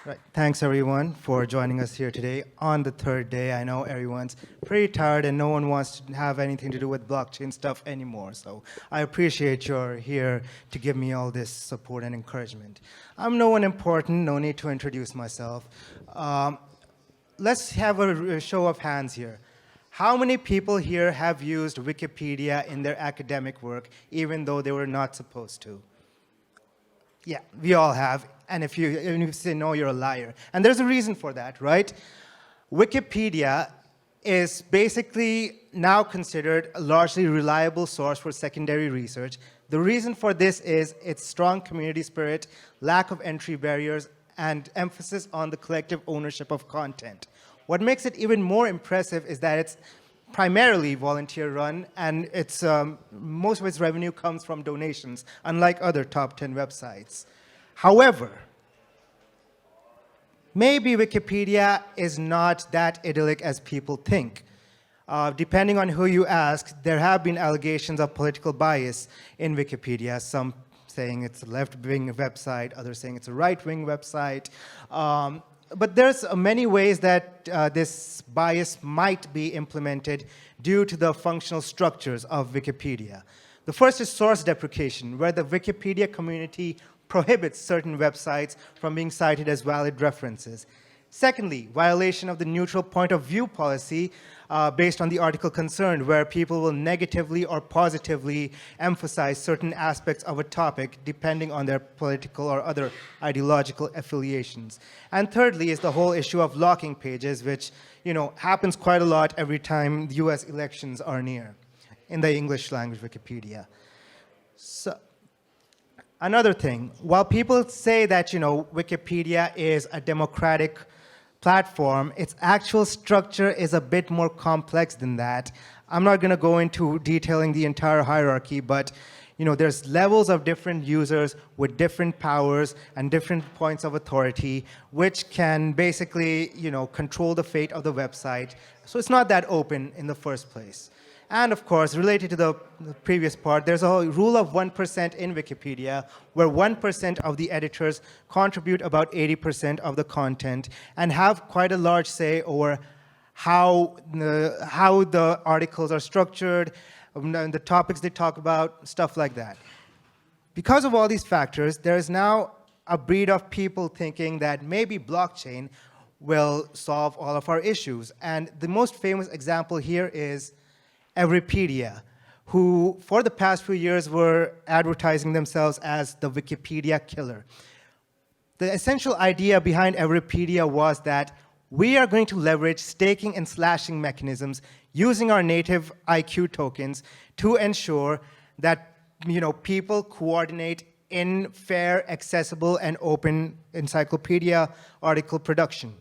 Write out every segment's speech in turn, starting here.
Right. Thanks, everyone, for joining us here today on the third day. I know everyone's pretty tired and no one wants to have anything to do with blockchain stuff anymore. So I appreciate you're here to give me all this support and encouragement. I'm no one important, no need to introduce myself. Let's have a show of hands here. How many people here have used Wikipedia in their academic work, even though they were not supposed to? Yeah, we all have. And if you say no, you're a liar. And there's a reason for that, right? Wikipedia is basically now considered a largely reliable source for secondary research. The reason for this is its strong community spirit, lack of entry barriers, and emphasis on the collective ownership of content. What makes it even more impressive is that it's primarily volunteer-run, and most of its revenue comes from donations, unlike other top 10 websites. However, maybe Wikipedia is not that idyllic as people think. Depending on who you ask, there have been allegations of political bias in Wikipedia, some saying it's a left-wing website, others saying it's a right-wing website. But there's many ways that this bias might be implemented due to the functional structures of Wikipedia. The first is source deprecation, where the Wikipedia community prohibits certain websites from being cited as valid references. Secondly, violation of the neutral point of view policy based on the article concerned, where people will negatively or positively emphasize certain aspects of a topic depending on their political or other ideological affiliations. And thirdly is the whole issue of locking pages, which happens quite a lot every time the US elections are near in the English language Wikipedia. So, another thing, while people say that Wikipedia is a democratic platform, its actual structure is a bit more complex than that. I'm not going to go into detailing the entire hierarchy, but there's levels of different users with different powers and different points of authority, which can basically control the fate of the website. So it's not that open in the first place. And of course, related to the previous part, there's a rule of 1% in Wikipedia, where 1% of the editors contribute about 80% of the content and have quite a large say over how the articles are structured, the topics they talk about, stuff like that. Because of all these factors, there is now a breed of people thinking that maybe blockchain will solve all of our issues. And the most famous example here is Abeer, who for the past few years were advertising themselves as the Wikipedia killer. The essential idea behind Abeer was that we are going to leverage staking and slashing mechanisms using our native IQ tokens to ensure that people coordinate in fair, accessible, and open encyclopedia article production.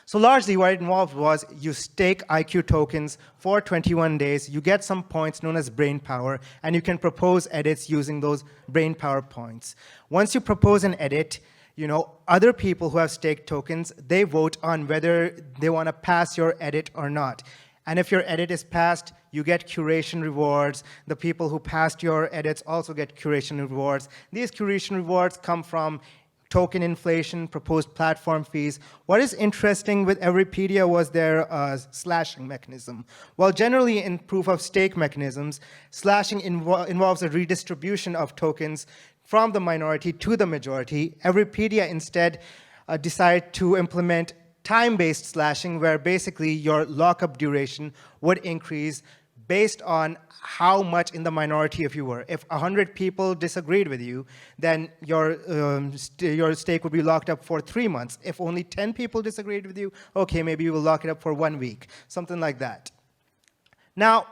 So largely what it involved was you stake IQ tokens for 21 days, you get some points known as brain power, and you can propose edits using those brain power points. Once you propose an edit, other people who have staked tokens, they vote on whether they want to pass your edit or not. And if your edit is passed, you get curation rewards. The people who passed your edits also get curation rewards. These curation rewards come from token inflation, proposed platform fees. What is interesting with Abeer was their slashing mechanism. While generally in proof-of-stake mechanisms, slashing involves a redistribution of tokens from the minority to the majority, Abeer instead decided to implement time-based slashing, where basically your lockup duration would increase based on how much in the minority if you were. If 100 people disagreed with you, then your stake would be locked up for 3 months. If only 10 people disagreed with you, okay, maybe you will lock it up for 1 week, something like that. Now,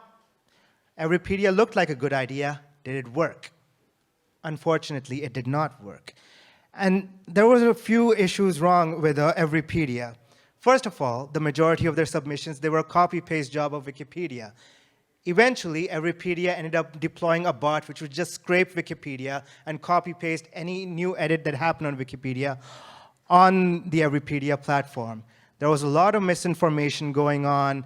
Abeer looked like a good idea. Did it work? Unfortunately, it did not work. And there were a few issues wrong with Abeer. First of all, the majority of their submissions, they were a copy-paste job of Wikipedia. Eventually, Abeer ended up deploying a bot which would just scrape Wikipedia and copy-paste any new edit that happened on Wikipedia on the Abeer platform. There was a lot of misinformation going on.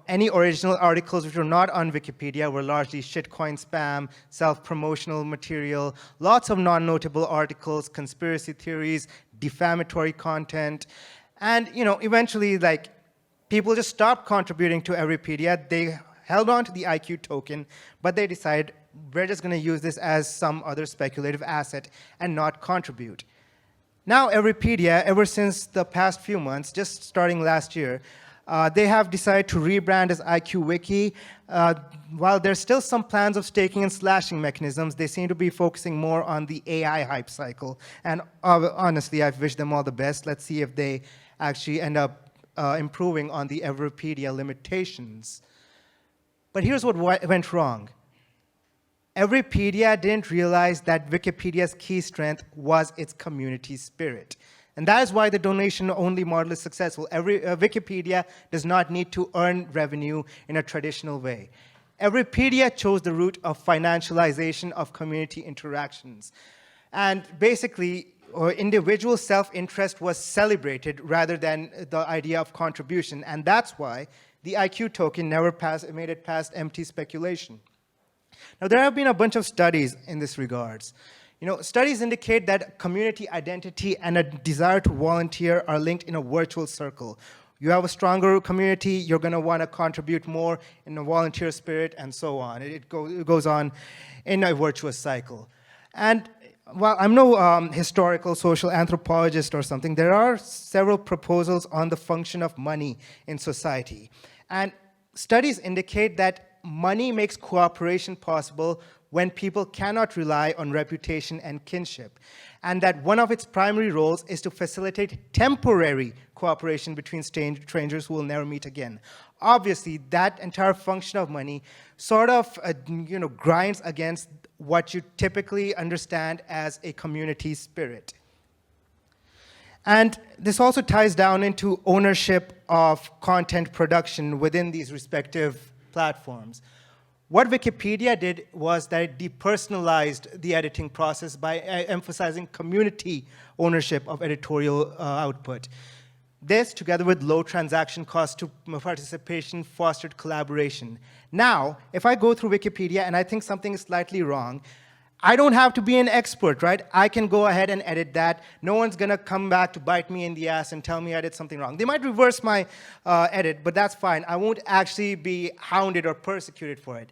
Any original articles which were not on Wikipedia were largely shitcoin spam, self-promotional material, lots of non-notable articles, conspiracy theories, defamatory content. And eventually, like, people just stopped contributing to Everypedia. They held on to the IQ token, but they decided we're just going to use this as some other speculative asset and not contribute. Now, Everypedia, ever since the past few months, just starting last year, they have decided to rebrand as IQ Wiki. While there's still some plans of staking and slashing mechanisms, they seem to be focusing more on the AI hype cycle. And honestly, I wish them all the best. Let's see if they actually end up improving on the Everypedia limitations. But here's what went wrong. Everypedia didn't realize that Wikipedia's key strength was its community spirit. And that is why the donation-only model is successful. Wikipedia does not need to earn revenue in a traditional way. Everypedia chose the route of financialization of community interactions. And basically, individual self-interest was celebrated rather than the idea of contribution. And that's why the IQ token never made it past empty speculation. Now, there have been a bunch of studies in this regards. Studies indicate that community identity and a desire to volunteer are linked in a virtual circle. You have a stronger community, you're going to want to contribute more in a volunteer spirit, and so on. It goes on in a virtuous cycle. And while I'm no historical social anthropologist or something, there are several proposals on the function of money in society. And studies indicate that money makes cooperation possible when people cannot rely on reputation and kinship, and that one of its primary roles is to facilitate temporary cooperation between strangers who will never meet again. Obviously, that entire function of money sort of grinds against what you typically understand as a community spirit. And this also ties down into ownership of content production within these respective platforms. What Wikipedia did was that it depersonalized the editing process by emphasizing community ownership of editorial output. This, together with low transaction costs to participation, fostered collaboration. Now, if I go through Wikipedia and I think something is slightly wrong, I don't have to be an expert, right? I can go ahead and edit that. No one's going to come back to bite me in the ass and tell me I did something wrong. They might reverse my edit, but that's fine. I won't actually be hounded or persecuted for it.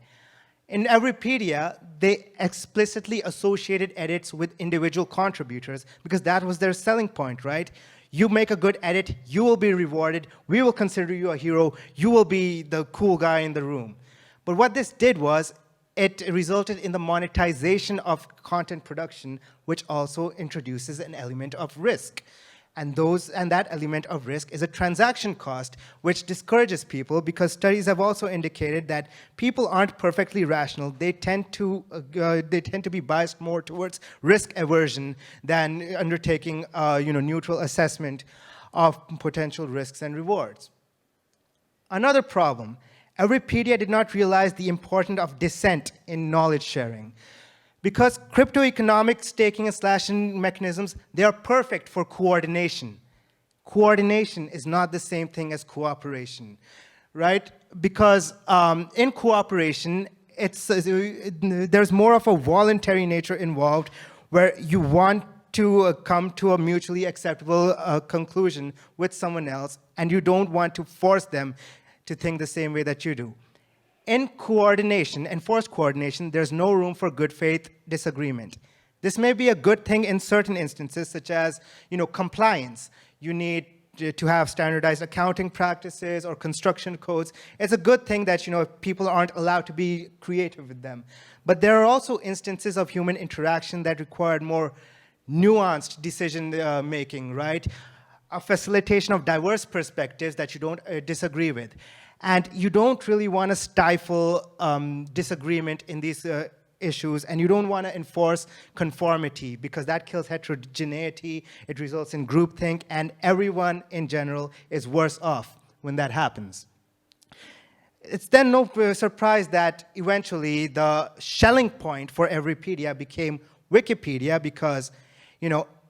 In Everypedia, they explicitly associated edits with individual contributors because that was their selling point, right? You make a good edit, you will be rewarded, we will consider you a hero, you will be the cool guy in the room. But what this did was, it resulted in the monetization of content production, which also introduces an element of risk. And that element of risk is a transaction cost, which discourages people because studies have also indicated that people aren't perfectly rational. They tend to be biased more towards risk aversion than undertaking neutral assessment of potential risks and rewards. Another problem, Everypedia did not realize the importance of dissent in knowledge sharing. Because crypto-economic staking and slashing mechanisms, they are perfect for coordination. Coordination is not the same thing as cooperation, right? Because in cooperation, there's more of a voluntary nature involved where you want to come to a mutually acceptable conclusion with someone else, and you don't want to force them to think the same way that you do. In coordination, enforced coordination, there's no room for good faith disagreement. This may be a good thing in certain instances, such as compliance. You need to have standardized accounting practices or construction codes. It's a good thing that people aren't allowed to be creative with them. But there are also instances of human interaction that require more nuanced decision making, right? A facilitation of diverse perspectives that you don't disagree with. And you don't really want to stifle disagreement in these issues, and you don't want to enforce conformity because that kills heterogeneity, it results in groupthink, and everyone in general is worse off when that happens. It's then no surprise that eventually the shelling point for Everypedia became Wikipedia because,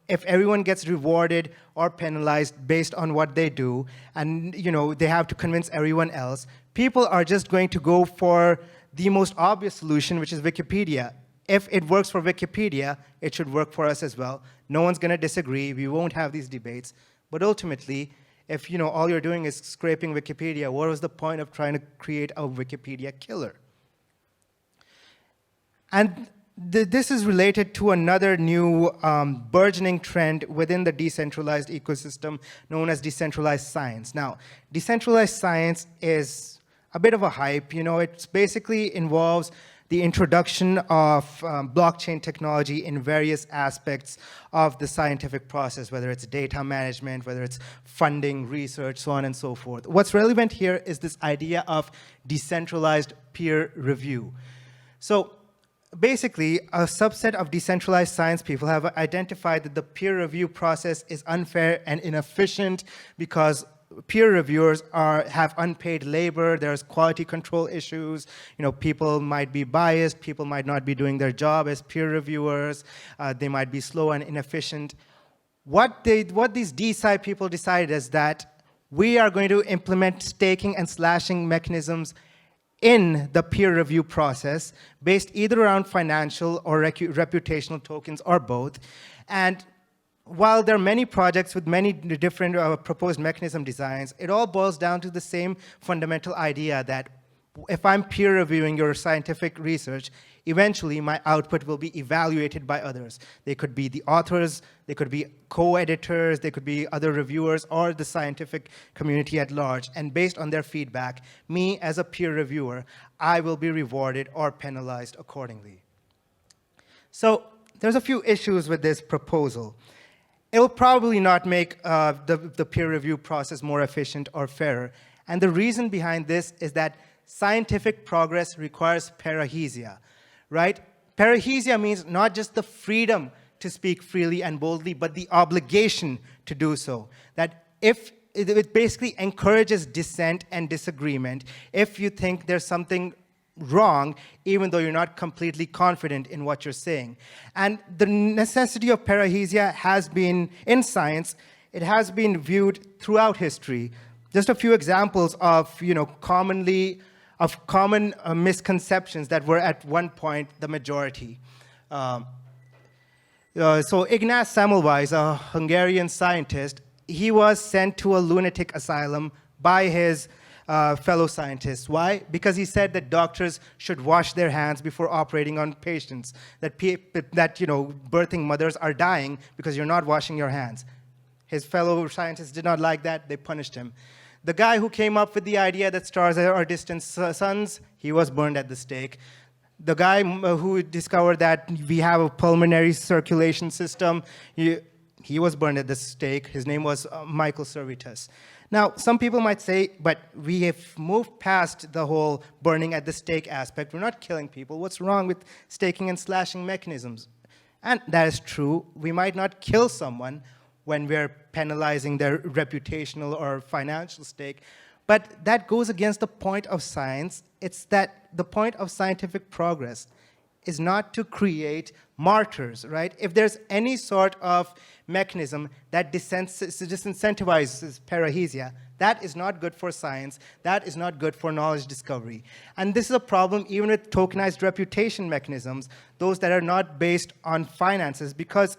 if everyone gets rewarded or penalized based on what they do, and they have to convince everyone else, people are just going to go for the most obvious solution, which is Wikipedia. if it works for Wikipedia, it should work for us as well. No one's going to disagree. We won't have these debates. But ultimately, if all you're doing is scraping Wikipedia, what was the point of trying to create a Wikipedia killer? And this is related to another new burgeoning trend within the decentralized ecosystem known as decentralized science. Now, decentralized science is a bit of a hype. It basically involves the introduction of blockchain technology in various aspects of the scientific process, whether it's data management, whether it's funding, research, so on and so forth. What's relevant here is this idea of decentralized peer review. So basically, a subset of decentralized science people have identified that the peer review process is unfair and inefficient because peer reviewers have unpaid labor, there's quality control issues, people might be biased, people might not be doing their job as peer reviewers, they might be slow and inefficient. What these DeSci people decided is that we are going to implement staking and slashing mechanisms in the peer review process based either around financial or reputational tokens or both. And while there are many projects with many different proposed mechanism designs, it all boils down to the same fundamental idea that if I'm peer reviewing your scientific research, eventually my output will be evaluated by others. They could be the authors, they could be co-editors, they could be other reviewers, or the scientific community at large. And based on their feedback, me as a peer reviewer, I will be rewarded or penalized accordingly. So there's a few issues with this proposal. It will probably not make the peer review process more efficient or fairer. And the reason behind this is that scientific progress requires parrhesia, right? Parrhesia means not just the freedom to speak freely and boldly, but the obligation to do so. That if it basically encourages dissent and disagreement, if you think there's something wrong, even though you're not completely confident in what you're saying. And the necessity of parrhesia has been, in science, it has been viewed throughout history. Just a few examples of, common misconceptions that were at one point the majority. So Ignaz Semmelweis, a Hungarian scientist, he was sent to a lunatic asylum by his fellow scientists. Why? Because he said that doctors should wash their hands before operating on patients, that birthing mothers are dying because you're not washing your hands. His fellow scientists did not like that, they punished him. The guy who came up with the idea that stars are distant suns, he was burned at the stake. The guy who discovered that we have a pulmonary circulation system, he was burned at the stake. His name was Michael Servetus. Now, some people might say, but we have moved past the whole burning at the stake aspect. We're not killing people. What's wrong with staking and slashing mechanisms? And that is true. We might not kill someone when we're penalizing their reputational or financial stake, but that goes against the point of science. It's that the point of scientific progress is not to create martyrs, right? If there's any sort of mechanism that disincentivizes parrhesia, that is not good for science, that is not good for knowledge discovery. And this is a problem even with tokenized reputation mechanisms, those that are not based on finances, because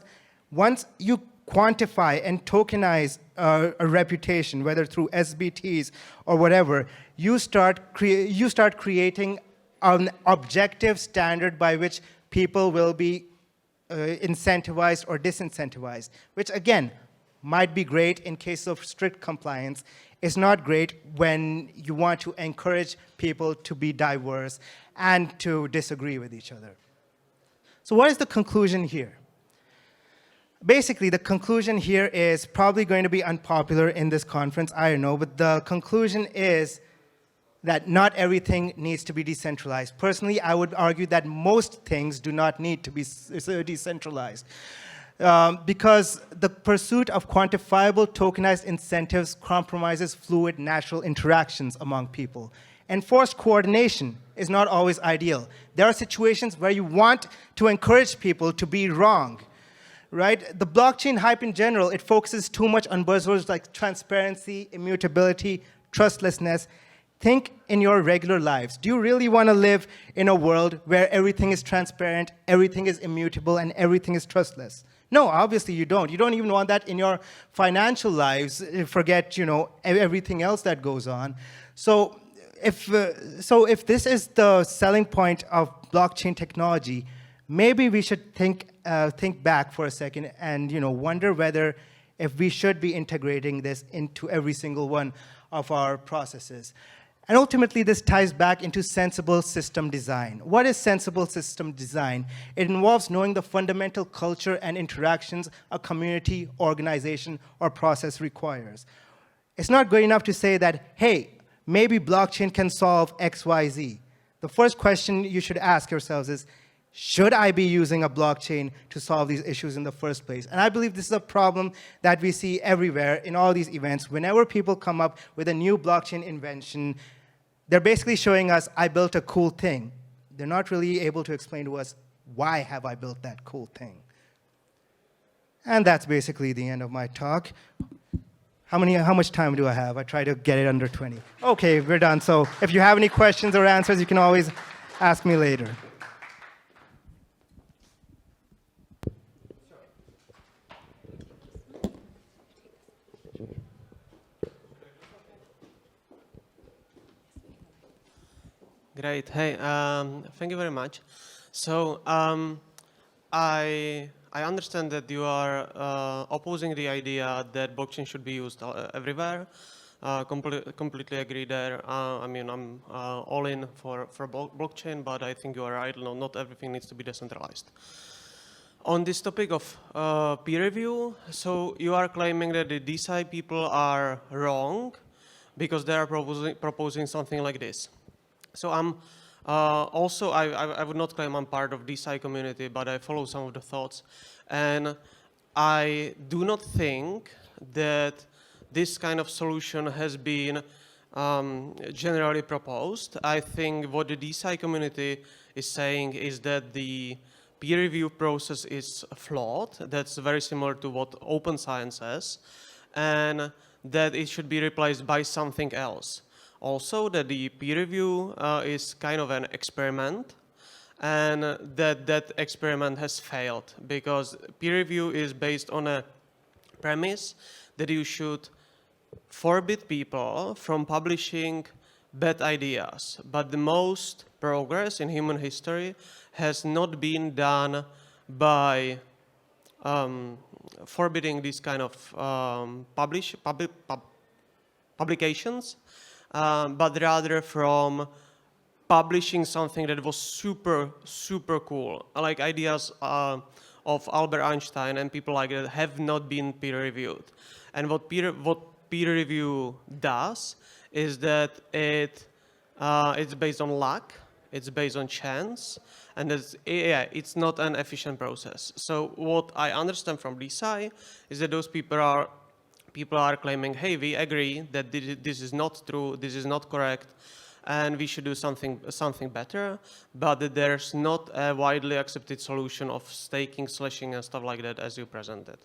once you quantify and tokenize a reputation, whether through SBTs or whatever, you start creating an objective standard by which people will be incentivized or disincentivized, which again might be great in case of strict compliance. It's not great when you want to encourage people to be diverse and to disagree with each other. So what is the conclusion here? Basically, the conclusion here is probably going to be unpopular in this conference, I don't know, but the conclusion is that not everything needs to be decentralized. Personally, I would argue that most things do not need to be decentralized because the pursuit of quantifiable tokenized incentives compromises fluid natural interactions among people. Enforced coordination is not always ideal. There are situations where you want to encourage people to be wrong. Right? The blockchain hype in general, it focuses too much on buzzwords like transparency, immutability, trustlessness. think in your regular lives. Do you really want to live in a world where everything is transparent, everything is immutable, and everything is trustless? No, obviously you don't. You don't even want that in your financial lives. Forget, everything else that goes on. So if this is the selling point of blockchain technology, maybe we should think back for a second and wonder whether if we should be integrating this into every single one of our processes. And ultimately, this ties back into sensible system design. What is sensible system design? It involves knowing the fundamental culture and interactions a community, organization, or process requires. It's not good enough to say that, hey, maybe blockchain can solve X, Y, Z. The first question you should ask yourselves is, should I be using a blockchain to solve these issues in the first place? And I believe this is a problem that we see everywhere in all these events. Whenever people come up with a new blockchain invention, they're basically showing us, I built a cool thing. They're not really able to explain to us, why have I built that cool thing? And that's basically the end of my talk. How much time do I have? I try to get it under 20. Okay, we're done. So if you have any questions or answers, you can always ask me later. Great. Hey, thank you very much. So I understand that you are opposing the idea that blockchain should be used everywhere. Completely agree there. I mean, I'm all in for blockchain, but I think you are right. No, not everything needs to be decentralized. On this topic of peer review, so you are claiming that the DeSci people are wrong because they are proposing something like this. So I'm also, I would not claim I'm part of DeSci community, but I follow some of the thoughts. And I do not think that this kind of solution has been generally proposed. I think what the DeSci community is saying is that the peer review process is flawed. That's very similar to what open science says, and that it should be replaced by something else. Also, that the peer review is kind of an experiment, and that experiment has failed because peer review is based on a premise that you should forbid people from publishing bad ideas. But the most progress in human history has not been done by forbidding these kind of publications, but rather from publishing something that was super, super cool. Like ideas of Albert Einstein and people like that have not been peer-reviewed. And what peer review does is that it's based on luck, it's based on chance, and it's not an efficient process. So what I understand from DeSci is that those people are claiming, hey, we agree that this is not true, this is not correct, and we should do something better, but that there's not a widely accepted solution of staking, slashing, and stuff like that as you presented.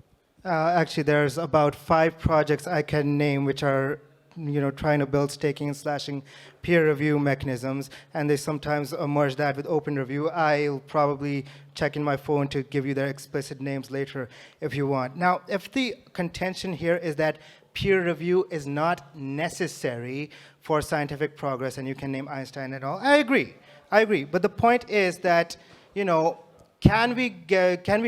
Actually, there's about 5 projects I can name which are trying to build staking and slashing peer review mechanisms, and they sometimes merge that with open review. I'll probably check in my phone to give you their explicit names later if you want. Now, if the contention here is that peer review is not necessary for scientific progress, and you can name Einstein and all, I agree. But the point is that, can we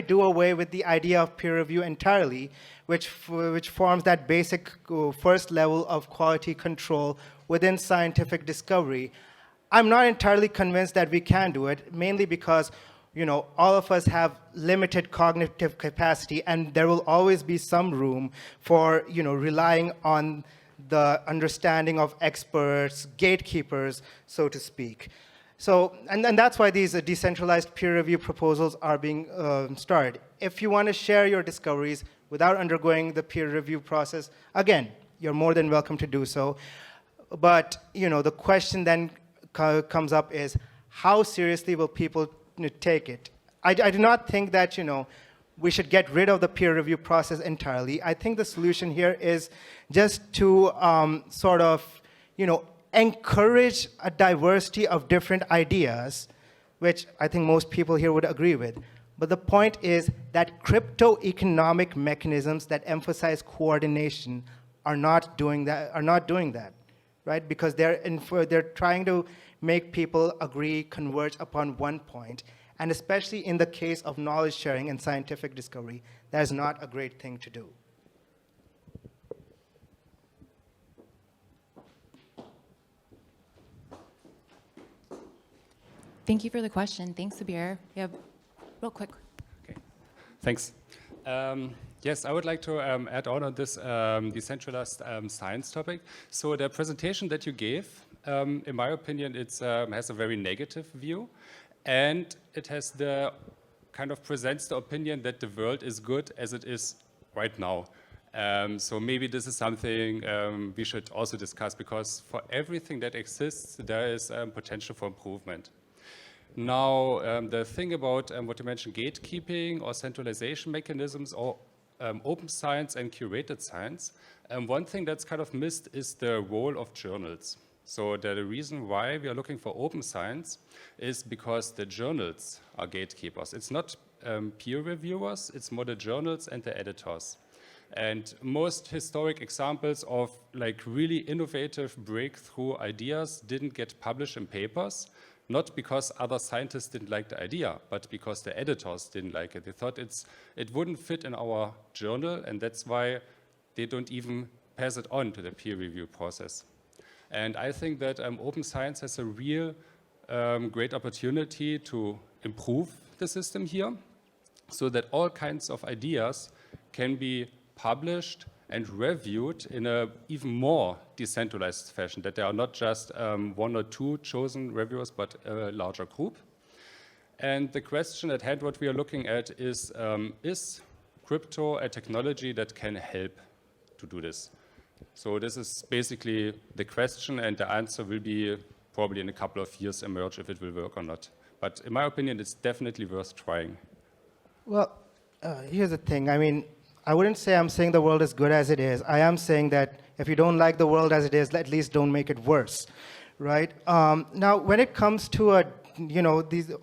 do away with the idea of peer review entirely, which forms that basic first level of quality control within scientific discovery? I'm not entirely convinced that we can do it, mainly because all of us have limited cognitive capacity, and there will always be some room for relying on the understanding of experts, gatekeepers, so to speak. So, and that's why these decentralized peer review proposals are being started. If you want to share your discoveries without undergoing the peer review process, again, you're more than welcome to do so. But the question then comes up is, how seriously will people take it? I do not think that we should get rid of the peer review process entirely. I think the solution here is just to sort of encourage a diversity of different ideas, which I think most people here would agree with. But the point is that crypto-economic mechanisms that emphasize coordination are not doing that, right? Because they're trying to make people agree, converge upon one point. And especially in the case of knowledge sharing and scientific discovery, that is not a great thing to do. Thank you for the question. Thanks, Abeer. Yeah, real quick. Okay, thanks. Yes, I would like to add on this decentralized science topic. So the presentation that you gave, in my opinion, it has a very negative view, and it has the kind of presents the opinion that the world is good as it is right now. So maybe this is something we should also discuss, because for everything that exists, there is potential for improvement. Now, the thing about what you mentioned, gatekeeping or centralization mechanisms, or open science and curated science, one thing that's kind of missed is the role of journals. So the reason why we are looking for open science is because the journals are gatekeepers. It's not peer reviewers, it's more the journals and the editors. And most historic examples of like really innovative breakthrough ideas didn't get published in papers, not because other scientists didn't like the idea, but because the editors didn't like it. They thought it wouldn't fit in our journal, and that's why they don't even pass it on to the peer review process. And I think that open science has a real great opportunity to improve the system here, so that all kinds of ideas can be published and reviewed in an even more decentralized fashion, that there are not just one or two chosen reviewers, but a larger group. And the question at hand, what we are looking at is crypto a technology that can help to do this? So this is basically the question, and the answer will be probably in a couple of years emerge if it will work or not. But in my opinion, it's definitely worth trying. Well, here's the thing. I mean, I wouldn't say I'm saying the world is good as it is. I am saying that if you don't like the world as it is, at least don't make it worse, right? Now, when it comes to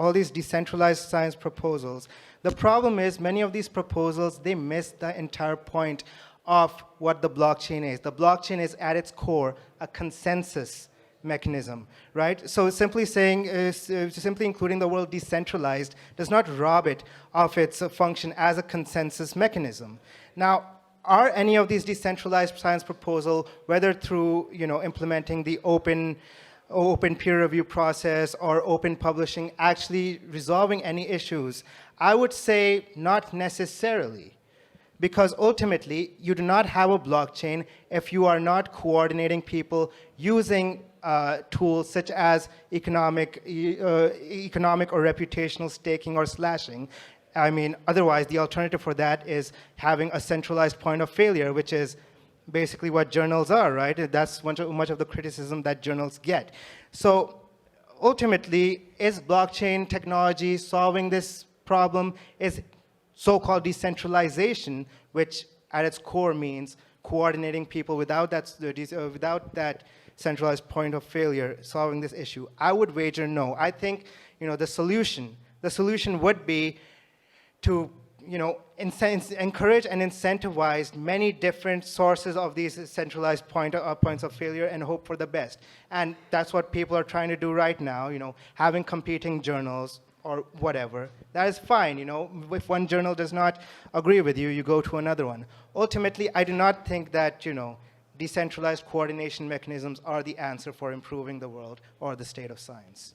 all these decentralized science proposals, the problem is many of these proposals, they miss the entire point of what the blockchain is. The blockchain is at its core a consensus mechanism, right? So simply saying, simply including the word decentralized does not rob it of its function as a consensus mechanism. Now, are any of these decentralized science proposals, whether through implementing the open peer review process or open publishing, actually resolving any issues? I would say not necessarily. Because ultimately, you do not have a blockchain if you are not coordinating people using tools such as economic or reputational staking or slashing. I mean, otherwise, the alternative for that is having a centralized point of failure, which is basically what journals are, right? That's much of the criticism that journals get. So ultimately, is blockchain technology solving this problem? Is so-called decentralization, which at its core means coordinating people without that centralized point of failure, solving this issue? I would wager no. I think the solution would be to encourage and incentivize many different sources of these centralized points of failure and hope for the best. And that's what people are trying to do right now, having competing journals or whatever. That is fine, if one journal does not agree with you, you go to another one. Ultimately, I do not think that, decentralized coordination mechanisms are the answer for improving the world or the state of science.